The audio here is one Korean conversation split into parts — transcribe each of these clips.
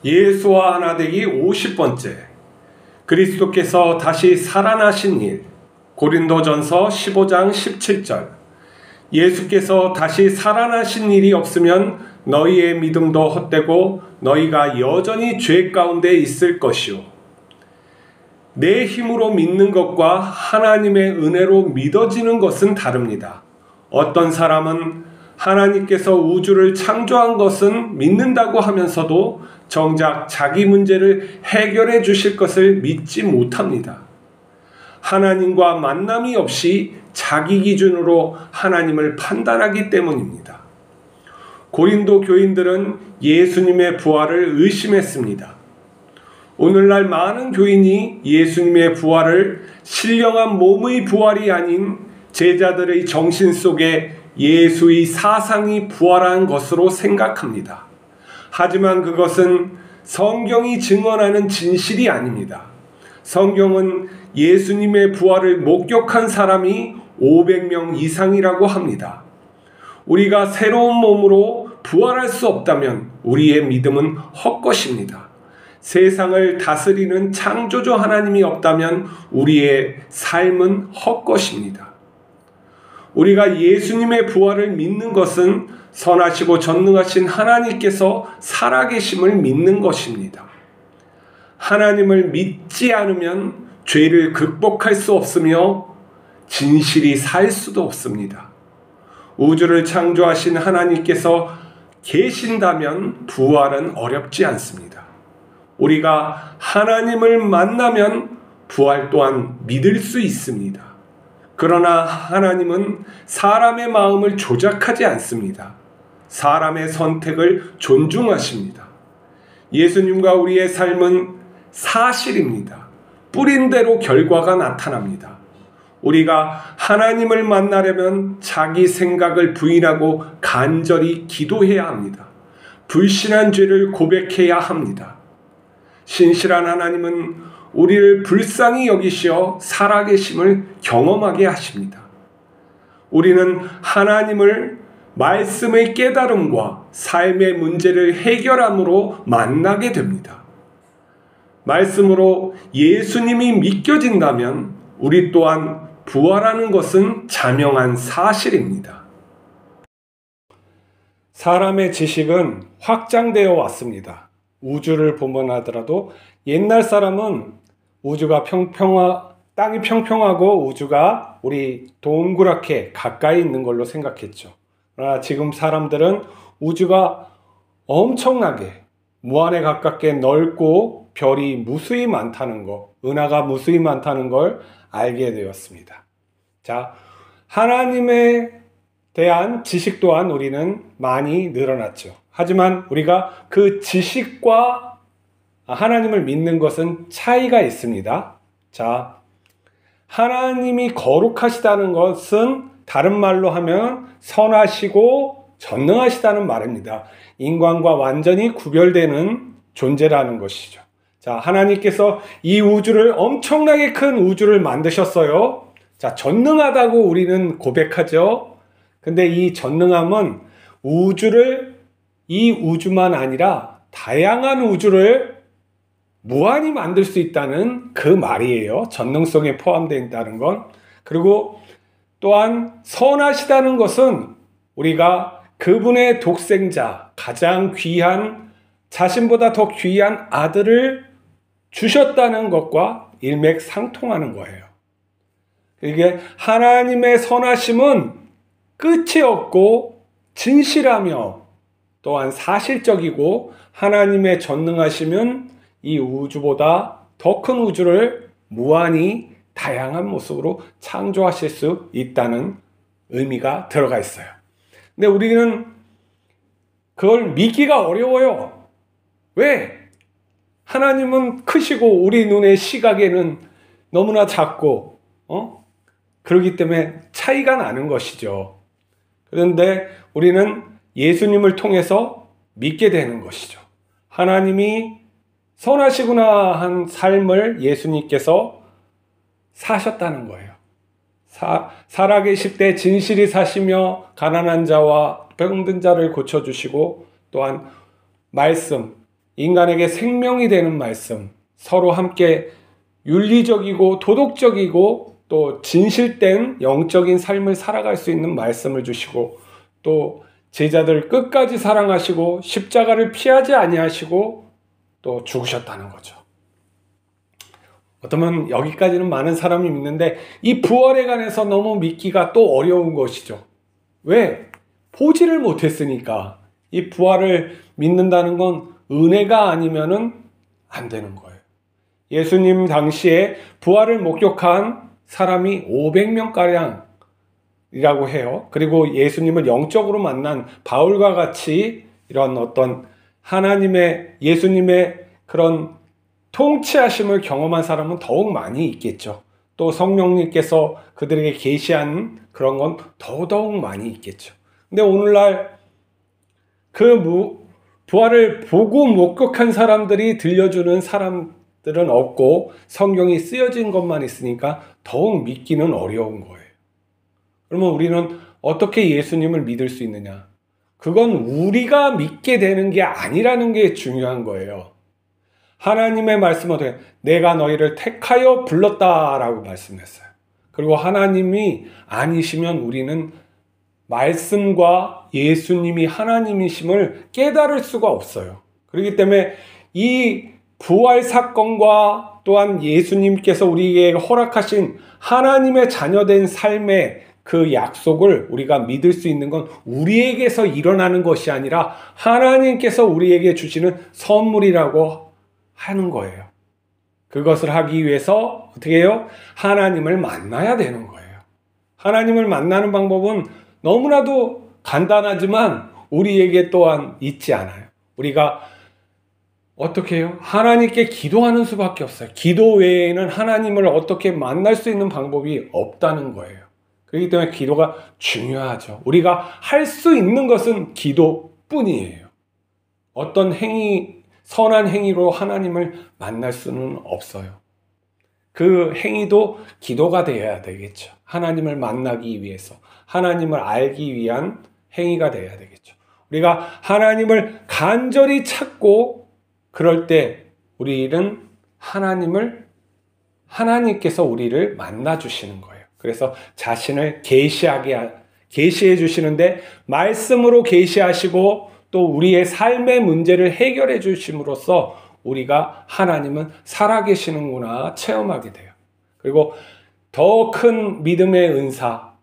예수와 하나 되기 50번째. 그리스도께서 다시 살아나신 일. 고린도전서 15장 17절. 예수께서 다시 살아나신 일이 없으면 너희의 믿음도 헛되고 너희가 여전히 죄 가운데 있을 것이요. 내 힘으로 믿는 것과 하나님의 은혜로 믿어지는 것은 다릅니다. 어떤 사람은 하나님께서 우주를 창조한 것은 믿는다고 하면서도 정작 자기 문제를 해결해 주실 것을 믿지 못합니다. 하나님과 만남이 없이 자기 기준으로 하나님을 판단하기 때문입니다. 고린도 교인들은 예수님의 부활을 의심했습니다. 오늘날 많은 교인이 예수님의 부활을 신령한 몸의 부활이 아닌 제자들의 정신 속에 예수의 사상이 부활한 것으로 생각합니다. 하지만 그것은 성경이 증언하는 진실이 아닙니다. 성경은 예수님의 부활을 목격한 사람이 500명 이상이라고 합니다. 우리가 새로운 몸으로 부활할 수 없다면 우리의 믿음은 헛것입니다. 세상을 다스리는 창조주 하나님이 없다면 우리의 삶은 헛것입니다. 우리가 예수님의 부활을 믿는 것은 선하시고 전능하신 하나님께서 살아계심을 믿는 것입니다. 하나님을 믿지 않으면 죄를 극복할 수 없으며 진실이 살 수도 없습니다. 우주를 창조하신 하나님께서 계신다면 부활은 어렵지 않습니다. 우리가 하나님을 만나면 부활 또한 믿을 수 있습니다. 그러나 하나님은 사람의 마음을 조작하지 않습니다. 사람의 선택을 존중하십니다. 예수님과 우리의 삶은 사실입니다. 뿌린 대로 결과가 나타납니다. 우리가 하나님을 만나려면 자기 생각을 부인하고 간절히 기도해야 합니다. 불신한 죄를 고백해야 합니다. 신실한 하나님은 우리를 불쌍히 여기시어 살아계심을 경험하게 하십니다. 우리는 하나님을 말씀의 깨달음과 삶의 문제를 해결함으로 만나게 됩니다. 말씀으로 예수님이 믿겨진다면 우리 또한 부활하는 것은 자명한 사실입니다. 사람의 지식은 확장되어 왔습니다. 우주를 보면하더라도 옛날 사람은 우주가 땅이 평평하고 우주가 우리 동그랗게 가까이 있는 걸로 생각했죠. 그러나 지금 사람들은 우주가 엄청나게 무한에 가깝게 넓고 별이 무수히 많다는 것, 은하가 무수히 많다는 걸 알게 되었습니다. 자, 하나님에 대한 지식 또한 우리는 많이 늘어났죠. 하지만 우리가 그 지식과 하나님을 믿는 것은 차이가 있습니다. 자, 하나님이 거룩하시다는 것은 다른 말로 하면 선하시고 전능하시다는 말입니다. 인간과 완전히 구별되는 존재라는 것이죠. 자, 하나님께서 이 우주를 엄청나게 큰 우주를 만드셨어요. 자, 전능하다고 우리는 고백하죠. 근데 이 전능함은 이 우주만 아니라 다양한 우주를 무한히 만들 수 있다는 그 말이에요. 전능성에 포함되어 있다는 건. 그리고 또한 선하시다는 것은 우리가 그분의 독생자, 가장 귀한, 자신보다 더 귀한 아들을 주셨다는 것과 일맥상통하는 거예요. 이게 하나님의 선하심은 끝이 없고 진실하며 또한 사실적이고, 하나님의 전능하심은 이 우주보다 더 큰 우주를 무한히 다양한 모습으로 창조하실 수 있다는 의미가 들어가 있어요. 근데 우리는 그걸 믿기가 어려워요. 왜? 하나님은 크시고 우리 눈의 시각에는 너무나 작고 그렇기 때문에 차이가 나는 것이죠. 그런데 우리는 예수님을 통해서 믿게 되는 것이죠. 하나님이 선하시구나 한 삶을 예수님께서 사셨다는 거예요. 살아계실 때 진실이 사시며 가난한 자와 병든 자를 고쳐주시고, 또한 말씀, 인간에게 생명이 되는 말씀, 서로 함께 윤리적이고 도덕적이고 또 진실된 영적인 삶을 살아갈 수 있는 말씀을 주시고, 또 제자들 끝까지 사랑하시고 십자가를 피하지 아니하시고 또 죽으셨다는 거죠. 어쩌면 여기까지는 많은 사람이 믿는데 이 부활에 관해서 너무 믿기가 또 어려운 것이죠. 왜? 보지를 못했으니까. 이 부활을 믿는다는 건 은혜가 아니면은 안 되는 거예요. 예수님 당시에 부활을 목격한 사람이 500명가량이라고 해요. 그리고 예수님을 영적으로 만난 바울과 같이 이런 어떤 하나님의, 예수님의 그런 통치하심을 경험한 사람은 더욱 많이 있겠죠. 또 성령님께서 그들에게 계시한 그런 건 더더욱 많이 있겠죠. 근데 오늘날 그 부활을 보고 목격한 사람들이 들려주는 사람들은 없고 성경이 쓰여진 것만 있으니까 더욱 믿기는 어려운 거예요. 그러면 우리는 어떻게 예수님을 믿을 수 있느냐? 그건 우리가 믿게 되는 게 아니라는 게 중요한 거예요. 하나님의 말씀은 어떻게, 내가 너희를 택하여 불렀다라고 말씀했어요. 그리고 하나님이 아니시면 우리는 말씀과 예수님이 하나님이심을 깨달을 수가 없어요. 그렇기 때문에 이 부활 사건과 또한 예수님께서 우리에게 허락하신 하나님의 자녀된 삶의 그 약속을 우리가 믿을 수 있는 건 우리에게서 일어나는 것이 아니라 하나님께서 우리에게 주시는 선물이라고 하는 거예요. 그것을 하기 위해서 어떻게 해요? 하나님을 만나야 되는 거예요. 하나님을 만나는 방법은 너무나도 간단하지만 우리에게 또한 있지 않아요. 우리가 어떻게 해요? 하나님께 기도하는 수밖에 없어요. 기도 외에는 하나님을 어떻게 만날 수 있는 방법이 없다는 거예요. 그렇기 때문에 기도가 중요하죠. 우리가 할 수 있는 것은 기도뿐이에요. 어떤 행위, 선한 행위로 하나님을 만날 수는 없어요. 그 행위도 기도가 되어야 되겠죠. 하나님을 만나기 위해서, 하나님을 알기 위한 행위가 되어야 되겠죠. 우리가 하나님을 간절히 찾고 그럴 때 우리는 하나님께서 우리를 만나 주시는 거예요. 그래서 자신을 계시해 주시는데 말씀으로 계시하시고 또 우리의 삶의 문제를 해결해 주심으로써 우리가 하나님은 살아계시는구나 체험하게 돼요. 그리고 더 큰 믿음의 은사,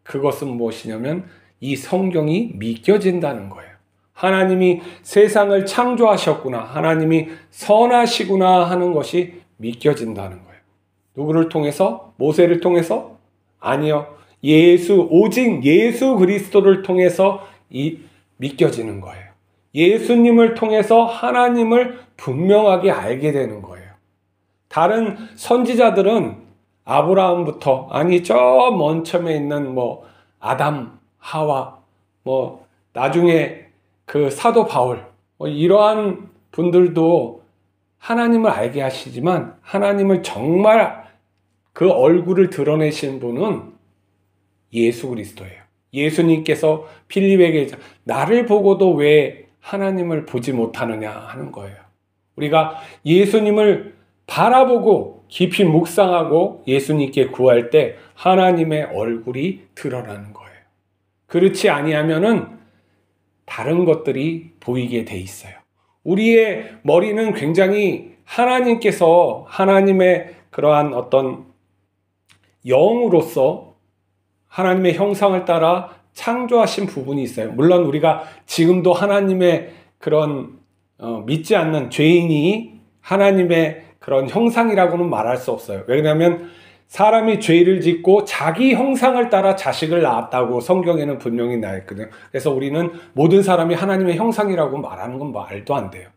그것은 무엇이냐면 이 성경이 믿겨진다는 거예요. 하나님이 세상을 창조하셨구나, 하나님이 선하시구나 하는 것이 믿겨진다는 거예요. 누구를 통해서? 모세를 통해서? 아니요. 오직 예수 그리스도를 통해서 믿겨지는 거예요. 예수님을 통해서 하나님을 분명하게 알게 되는 거예요. 다른 선지자들은 아브라함부터, 저 먼 처음에 있는 아담, 하와, 나중에 그 사도 바울, 이러한 분들도 하나님을 알게 하시지만 하나님을 정말 그 얼굴을 드러내신 분은 예수 그리스도예요. 예수님께서 필립에게 나를 보고도 왜 하나님을 보지 못하느냐 하는 거예요. 우리가 예수님을 바라보고 깊이 묵상하고 예수님께 구할 때 하나님의 얼굴이 드러나는 거예요. 그렇지 아니하면은 다른 것들이 보이게 돼 있어요. 우리의 머리는 굉장히 하나님의 그러한 어떤 영으로서 하나님의 형상을 따라 창조하신 부분이 있어요. 물론 우리가 지금도 하나님의 그런 믿지 않는 죄인이 하나님의 그런 형상이라고는 말할 수 없어요. 왜냐하면 사람이 죄를 짓고 자기 형상을 따라 자식을 낳았다고 성경에는 분명히 나와 있거든요. 그래서 우리는 모든 사람이 하나님의 형상이라고 말하는 건 말도 안 돼요.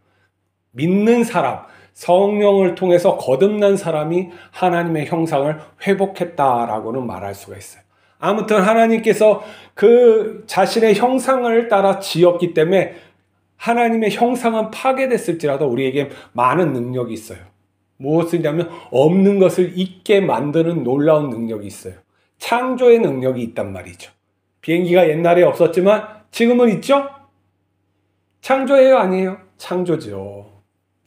믿는 사람, 성령을 통해서 거듭난 사람이 하나님의 형상을 회복했다라고는 말할 수가 있어요. 아무튼 하나님께서 그 자신의 형상을 따라 지었기 때문에 하나님의 형상은 파괴됐을지라도 우리에게 많은 능력이 있어요. 무엇이냐면 없는 것을 있게 만드는 놀라운 능력이 있어요. 창조의 능력이 있단 말이죠. 비행기가 옛날에 없었지만 지금은 있죠? 창조예요, 아니에요? 창조죠.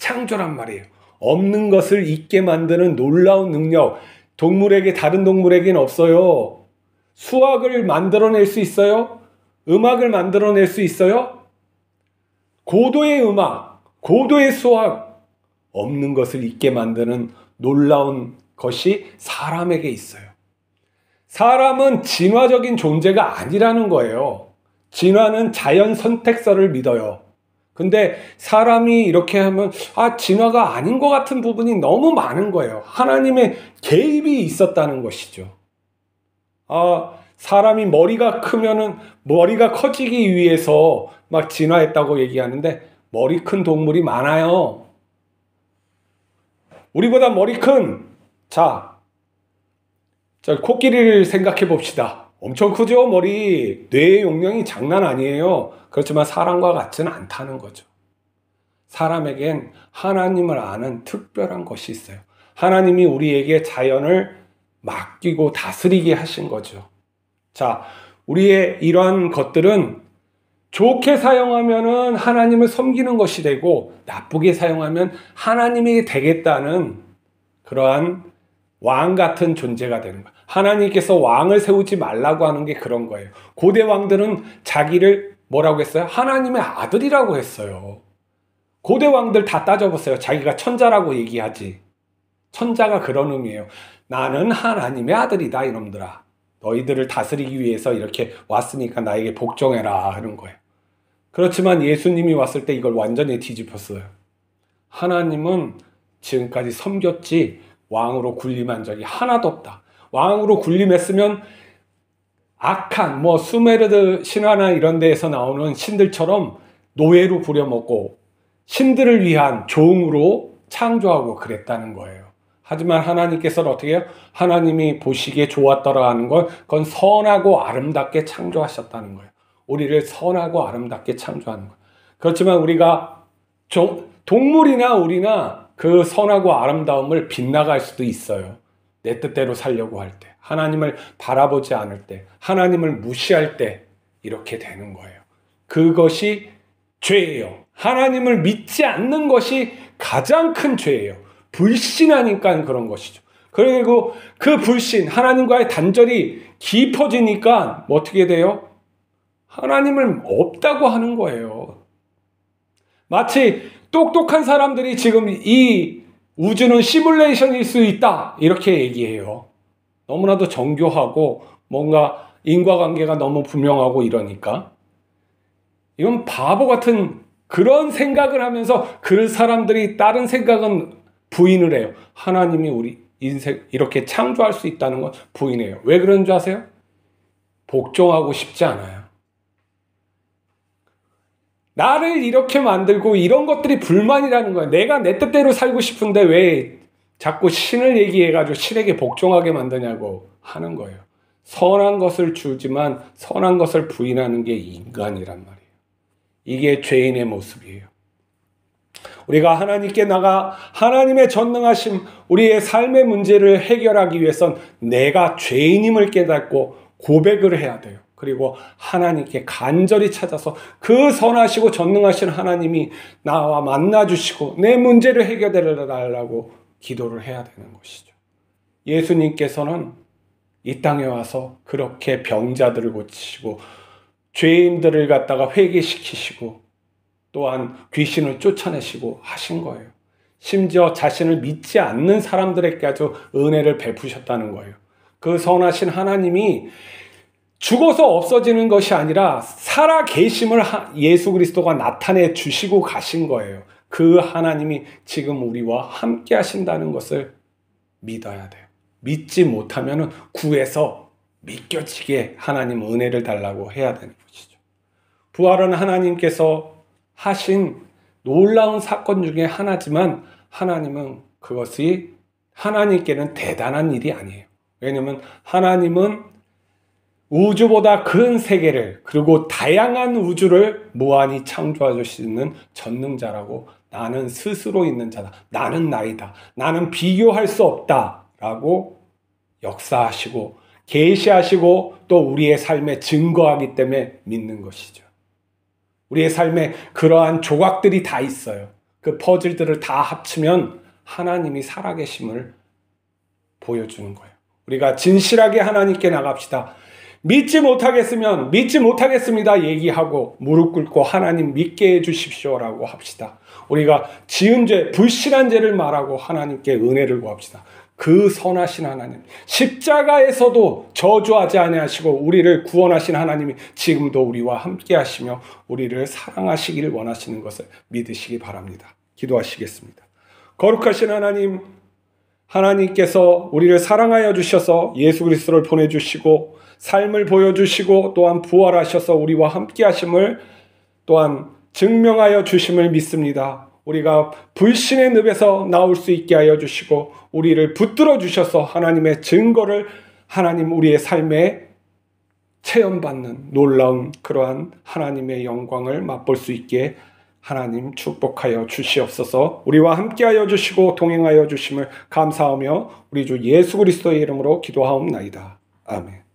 창조란 말이에요. 없는 것을 있게 만드는 놀라운 능력. 동물에게, 다른 동물에게는 없어요. 수학을 만들어낼 수 있어요? 음악을 만들어낼 수 있어요? 고도의 음악, 고도의 수학, 없는 것을 있게 만드는 놀라운 것이 사람에게 있어요. 사람은 진화적인 존재가 아니라는 거예요. 진화는 자연 선택설을 믿어요. 근데 사람이 이렇게 하면 진화가 아닌 것 같은 부분이 너무 많은 거예요. 하나님의 개입이 있었다는 것이죠. 사람이 머리가 크면은 머리가 커지기 위해서 막 진화했다고 얘기하는데 머리 큰 동물이 많아요. 우리보다 머리 큰, 자, 코끼리를 생각해 봅시다. 엄청 크죠, 머리. 뇌의 용량이 장난 아니에요. 그렇지만 사람과 같지는 않다는 거죠. 사람에겐 하나님을 아는 특별한 것이 있어요. 하나님이 우리에게 자연을 맡기고 다스리게 하신 거죠. 자, 우리의 이러한 것들은 좋게 사용하면은 하나님을 섬기는 것이 되고, 나쁘게 사용하면 하나님이 되겠다는 그러한 왕 같은 존재가 되는 거예요. 하나님께서 왕을 세우지 말라고 하는 게 그런 거예요. 고대 왕들은 자기를 뭐라고 했어요? 하나님의 아들이라고 했어요. 고대 왕들 다 따져보세요. 자기가 천자라고 얘기하지. 천자가 그런 의미예요. 나는 하나님의 아들이다, 이놈들아. 너희들을 다스리기 위해서 이렇게 왔으니까 나에게 복종해라 하는 거예요. 그렇지만 예수님이 왔을 때 이걸 완전히 뒤집었어요. 하나님은 지금까지 섬겼지 왕으로 군림한 적이 하나도 없다. 왕으로 군림했으면 악한 수메르드 신화나 이런 데에서 나오는 신들처럼 노예로 부려먹고 신들을 위한 종으로 창조하고 그랬다는 거예요. 하지만 하나님께서는 어떻게 해요? 하나님이 보시기에 좋았더라 하는 건 그건 선하고 아름답게 창조하셨다는 거예요. 우리를 선하고 아름답게 창조하는 거예요. 그렇지만 우리가 동물이나 우리나 그 선하고 아름다움을 빗나갈 수도 있어요. 내 뜻대로 살려고 할 때, 하나님을 바라보지 않을 때, 하나님을 무시할 때 이렇게 되는 거예요. 그것이 죄예요. 하나님을 믿지 않는 것이 가장 큰 죄예요. 불신하니까 그런 것이죠. 그리고 그 불신, 하나님과의 단절이 깊어지니까 어떻게 돼요? 하나님을 없다고 하는 거예요. 마치 똑똑한 사람들이 지금 이 우주는 시뮬레이션일 수 있다 이렇게 얘기해요. 너무나도 정교하고 뭔가 인과관계가 너무 분명하고 이러니까 이건 바보 같은 그런 생각을 하면서 그 사람들이 다른 생각은 부인을 해요. 하나님이 우리 인생 이렇게 창조할 수 있다는 건 부인해요. 왜 그런 줄 아세요? 복종하고 싶지 않아요. 나를 이렇게 만들고 이런 것들이 불만이라는 거예요. 내가 내 뜻대로 살고 싶은데 왜 자꾸 신을 얘기해가지고 신에게 복종하게 만드냐고 하는 거예요. 선한 것을 주지만 선한 것을 부인하는 게 인간이란 말이에요. 이게 죄인의 모습이에요. 우리가 하나님께 나가 하나님의 전능하심, 우리의 삶의 문제를 해결하기 위해선 내가 죄인임을 깨닫고 고백을 해야 돼요. 그리고 하나님께 간절히 찾아서 그 선하시고 전능하신 하나님이 나와 만나주시고 내 문제를 해결해 달라고 기도를 해야 되는 것이죠. 예수님께서는 이 땅에 와서 그렇게 병자들을 고치시고 죄인들을 갖다가 회개시키시고 또한 귀신을 쫓아내시고 하신 거예요. 심지어 자신을 믿지 않는 사람들에게까지 은혜를 베푸셨다는 거예요. 그 선하신 하나님이 죽어서 없어지는 것이 아니라 살아 계심을 예수 그리스도가 나타내 주시고 가신 거예요. 그 하나님이 지금 우리와 함께 하신다는 것을 믿어야 돼요. 믿지 못하면 구해서 믿겨지게 하나님 은혜를 달라고 해야 되는 것이죠. 부활은 하나님께서 하신 놀라운 사건 중에 하나지만 하나님은 그것이 하나님께는 대단한 일이 아니에요. 왜냐하면 하나님은 우주보다 큰 세계를 그리고 다양한 우주를 무한히 창조할 수 있는 전능자라고 나는 스스로 있는 자다. 나는 나이다. 나는 비교할 수 없다. 라고 역사하시고 계시하시고 또 우리의 삶에 증거하기 때문에 믿는 것이죠. 우리의 삶에 그러한 조각들이 다 있어요. 그 퍼즐들을 다 합치면 하나님이 살아계심을 보여주는 거예요. 우리가 진실하게 하나님께 나갑시다. 믿지 못하겠으면 믿지 못하겠습니다 얘기하고 무릎 꿇고 하나님 믿게 해주십시오라고 합시다. 우리가 지은 죄, 불신한 죄를 말하고 하나님께 은혜를 구합시다. 그 선하신 하나님, 십자가에서도 저주하지 아니하시고 우리를 구원하신 하나님이 지금도 우리와 함께 하시며 우리를 사랑하시기를 원하시는 것을 믿으시기 바랍니다. 기도하시겠습니다. 거룩하신 하나님, 하나님께서 우리를 사랑하여 주셔서 예수 그리스도를 보내주시고 삶을 보여주시고 또한 부활하셔서 우리와 함께 하심을 또한 증명하여 주심을 믿습니다. 우리가 불신의 늪에서 나올 수 있게 하여 주시고 우리를 붙들어 주셔서 하나님의 증거를 하나님 우리의 삶에 체험받는 놀라운 그러한 하나님의 영광을 맛볼 수 있게 하나님 축복하여 주시옵소서. 우리와 함께하여 주시고 동행하여 주심을 감사하며 우리 주 예수 그리스도의 이름으로 기도하옵나이다. 아멘.